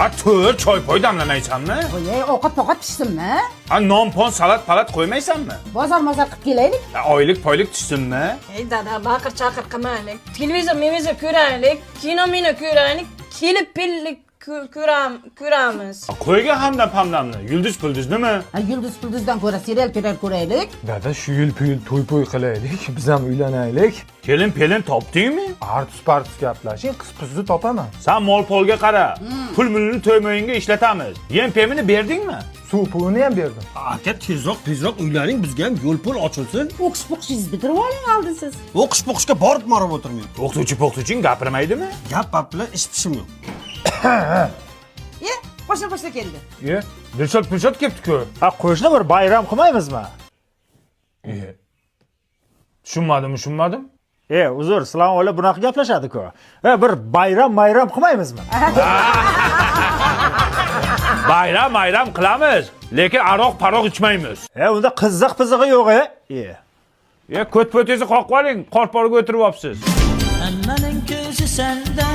Ha, to'rt choy-poy damlamaysanmi? Voy, ovqat pishsinmi? Ha, non-pon, salat qo'ymaysanmi? Bozor qilib kelaylik. Ha, oylik tushsinmi? Ey dada, baqir-chaqir qilmaylik. Televizor ko'raylik, kino ko'raylik, kelib pillik ko'ramiz. Qo'yga hamdam-hamdamni. Yulduz-pulduz nima? Yulduz-pulduzdan ko'ra serial ko'raylik. Dada shu yil to'y qilaylik, biz ham uylanaylik. Kelin topdingmi? Artus gaplashing, qiz-qizni topaman. Sen mol-polga qara. Pul-mulni to'ymoyinga ishlatamiz. Yem-pemini berdingmi? Suv pulini ham berdim. Aka tezroq uylaning, bizga ham yo'l pul ochilsin. O'qish-poqishingizni bitirib oling oldin siz. O'qish-poqishga borib marab o'tirmayman. O'qituvchi gapirmaydimi? Gap bilan ish pishim yo'q. Qo'shna keldi. Dilshod ketdi-ku. Ha, qo'shni bir bayram qilmaymizmi? Tushunmadim. Uzr, sizlar ola bunaqa gaplashadi-ku. Bir bayram qilmaymizmi? Bayram qilamiz, lekin aroq ichmaymiz. Unda qiziq-pizig'i yo'q-e. Ko't-po'tingizni qoqib oling, qorporiga o'tirib olibsiz. Hammaning ko'zi senda,